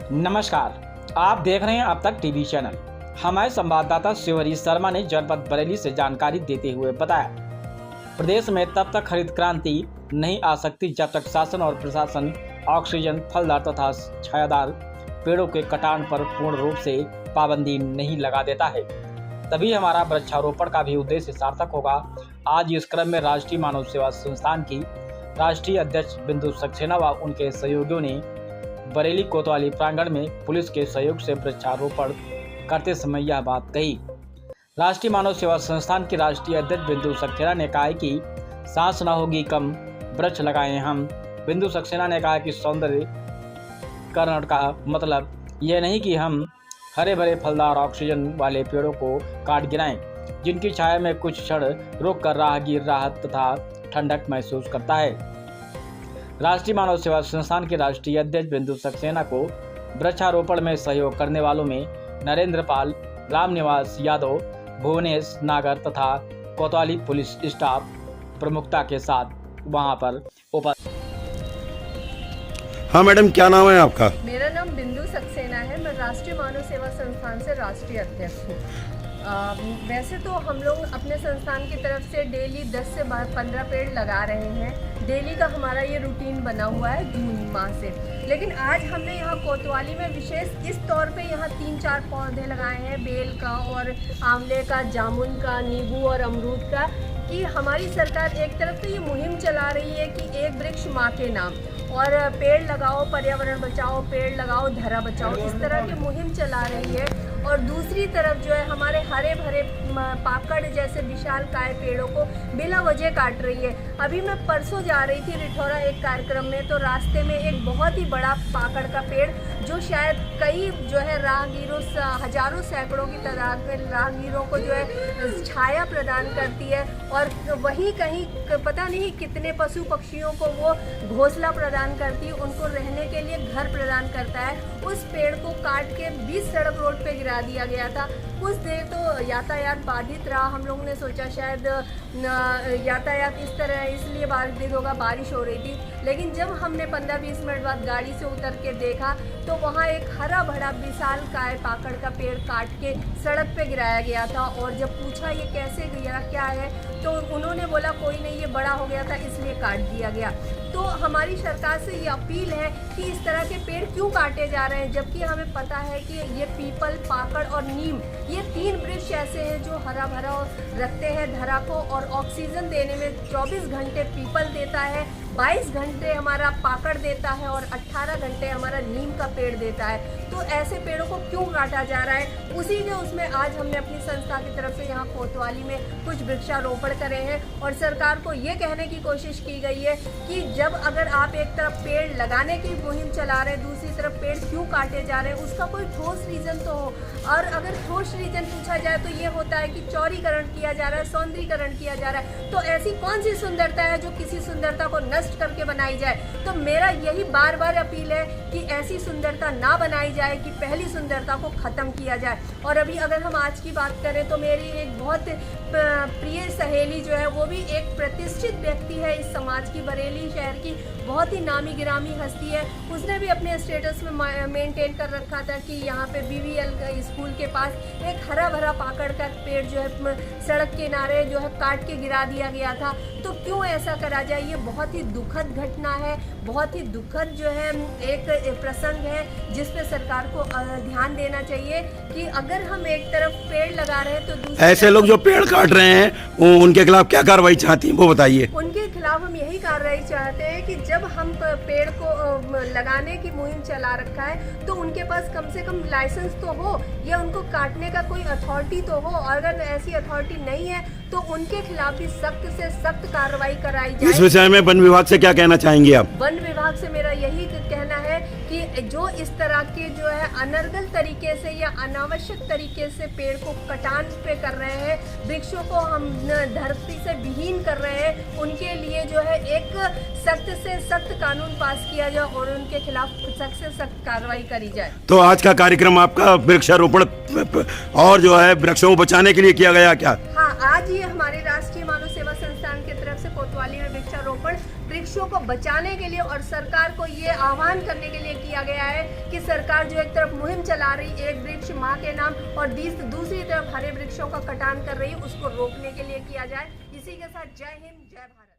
नमस्कार, आप देख रहे हैं अब तक टीवी चैनल। हमारे संवाददाता शिवहरी शर्मा ने जनपद बरेली से जानकारी देते हुए बताया, प्रदेश में तब तक हरित क्रांति नहीं आ सकती जब तक शासन और प्रशासन ऑक्सीजन, फलदार तथा छायादार पेड़ों के कटान पर पूर्ण रूप से पाबंदी नहीं लगा देता है, तभी हमारा वृक्षारोपण का भी उद्देश्य सार्थक होगा। आज इस क्रम में राष्ट्रीय मानव सेवा संस्थान की राष्ट्रीय अध्यक्ष बिंदु सक्सेना व उनके सहयोगियों ने बरेली कोतवाली प्रांगण में पुलिस के सहयोग से वृक्षारोपण करते समय यह बात कही। राष्ट्रीय मानव सेवा संस्थान की राष्ट्रीय अध्यक्ष बिंदु सक्सेना ने कहा कि सांस न होगी कम, वृक्ष लगाएं हम। बिंदु सक्सेना ने कहा कि सौंदर्यीकरण का मतलब यह नहीं कि हम हरे भरे फलदार ऑक्सीजन वाले पेड़ों को काट गिराएं, जिनकी छाया में कुछ क्षण रुक कर राहगीर राहत तथा ठंडक महसूस करता है। राष्ट्रीय मानव सेवा संस्थान के राष्ट्रीय अध्यक्ष बिंदु सक्सेना को वृक्षारोपण में सहयोग करने वालों में नरेंद्र पाल, रामनिवास यादव, भुवनेश नागर तथा कोतवाली पुलिस स्टाफ प्रमुखता के साथ वहां पर उपस्थित। हाँ मैडम, क्या नाम है आपका? मेरा नाम बिंदु सक्सेना है। मैं राष्ट्रीय मानव सेवा संस्थान से राष्ट्रीय अध्यक्ष हूँ। वैसे तो हम लोग अपने संस्थान की तरफ से डेली 10 से 15 पेड़ लगा रहे हैं। डेली का हमारा ये रूटीन बना हुआ है जून माह से। लेकिन आज हमने यहाँ कोतवाली में विशेष इस तौर पे यहाँ 3-4 पौधे लगाए हैं, बेल का और आंवले का, जामुन का, नींबू और अमरूद का, कि हमारी सरकार एक तरफ तो ये मुहिम चला रही है कि एक वृक्ष माँ के नाम, और पेड़ लगाओ, पर्यावरण बचाओ, पेड़ लगाओ, धरा बचाओ, इस तरह की मुहिम चला रही है। और दूसरी तरफ जो है हमारे हरे भरे पाकड़ जैसे विशालकाय पेड़ों को बिला वजह काट रही है। अभी मैं परसों जा रही थी रिठौरा एक कार्यक्रम में, तो रास्ते में एक बहुत ही बड़ा पाकड़ का पेड़, जो शायद कई जो है राहगीरों, हजारों सैकड़ों की तादाद में राहगीरों को जो है छाया प्रदान करती है, और वहीं कहीं पता नहीं कितने पशु पक्षियों को वो घोंसला प्रदान करती है, उनको रहने के लिए घर प्रदान करता है। उस पेड़ को काट के 20 सड़क रोड पे गिरा दिया गया था। कुछ देर तो यातायात बाधित रहा। हम लोगों ने सोचा शायद यातायात इस तरह इसलिए बाधित होगा, बारिश हो रही थी। लेकिन जब हमने 15-20 मिनट बाद गाड़ी से उतर के देखा तो वहाँ एक हरा भरा विशालकाय पाकड़ का पेड़ काट के सड़क पे गिराया गया था। और जब पूछा ये कैसे गिरा, क्या है, तो उन्होंने बोला कोई नहीं, ये बड़ा हो गया था इसलिए काट दिया गया। तो हमारी सरकार से ये अपील है कि इस तरह के पेड़ क्यों काटे जा रहे हैं, जबकि हमें पता है कि ये पीपल, पाकड़ और नीम, ये 3 वृक्ष ऐसे हैं जो हरा भरा रखते हैं धरा को, और ऑक्सीजन देने में 24 घंटे पीपल देता है, 22 घंटे हमारा पाकड़ देता है और 18 घंटे हमारा नीम का पेड़ देता है। तो ऐसे पेड़ों को क्यों काटा जा रहा है? उसी के उसमें आज हमने अपनी संस्था की तरफ से यहाँ कोतवाली में कुछ वृक्षारोपण करे हैं, और सरकार को ये कहने की कोशिश की गई है कि जब अगर आप एक तरफ पेड़ लगाने की मुहिम चला रहे हैं, दूसरी तरफ पेड़ क्यों काटे जा रहे हैं, उसका कोई ठोस रीज़न तो हो। और अगर ठोस रीज़न पूछा जाए तो ये होता है कि चौड़ीकरण किया जा रहा है, सौंदर्यीकरण किया जा रहा है। तो ऐसी कौन सी सुंदरता है जो किसी सुंदरता को नष्ट करके बनाई जाए? तो मेरा यही बार बार अपील है कि ऐसी सुंदरता ना बनाई जाए, कि पहली सुंदरता को ख़त्म किया जाए। और अभी अगर हम आज की बात करें तो मेरी एक बहुत प्रिय सहेली जो है, वो भी एक प्रतिष्ठित व्यक्ति है इस समाज की, बरेली शहर की बहुत ही नामी गिरामी हस्ती है। उसने भी अपने स्टेटस में मेंटेन कर रखा था कि यहाँ पे BVL स्कूल के पास एक हरा भरा पाकड़ का पेड़ जो है सड़क किनारे जो है काट के गिरा दिया गया था। तो क्यों ऐसा करा जाए? ये बहुत ही दुखद घटना है, बहुत ही दुखद जो है एक प्रसंग है, जिस पे सरकार को ध्यान देना चाहिए कि अगर हम एक तरफ पेड़ लगा रहे हैं तो ऐसे लोग जो पेड़ काट रहे हैं उनके खिलाफ क्या कार्रवाई चाहती हैं, वो बताइए। उनके खिलाफ हम यही कार्रवाई चाहते हैं कि जब हम पेड़ को लगाने की मुहिम चला रखा है तो उनके पास कम से कम लाइसेंस तो हो, या उनको काटने का कोई अथॉरिटी तो हो। और अगर ऐसी अथॉरिटी नहीं है तो उनके खिलाफ भी सख्त से सख्त कार्रवाई कराई जाए। इस विषय में वन विभाग से क्या कहना चाहेंगे आप? वन विभाग से मेरा यही कहना है कि जो इस तरह के जो है अनर्गल तरीके से या अनावश्यक तरीके से पेड़ को कटान पे कर रहे हैं, वृक्षों को हम धरती से विहीन कर रहे हैं, उनके लिए जो है एक सख्त से सख्त कानून पास किया जाए और उनके खिलाफ सख्त से सख्त कार्रवाई करी जाए। तो आज का कार्यक्रम आपका वृक्षारोपण और जो है वृक्षों को बचाने के लिए किया गया क्या? हाँ, आज ये हमारे राष्ट्रीय मानव सेवा संस्थान की तरफ से कोतवाली में वृक्षारोपण वृक्ष वृक्षों को बचाने के लिए और सरकार को ये आह्वान करने के लिए किया गया है कि सरकार जो एक तरफ मुहिम चला रही, एक वृक्ष माँ के नाम, और दूसरी तरफ हरे वृक्षों का कटान कर रही है, उसको रोकने के लिए किया जाए। इसी के साथ जय हिंद, जय भारत।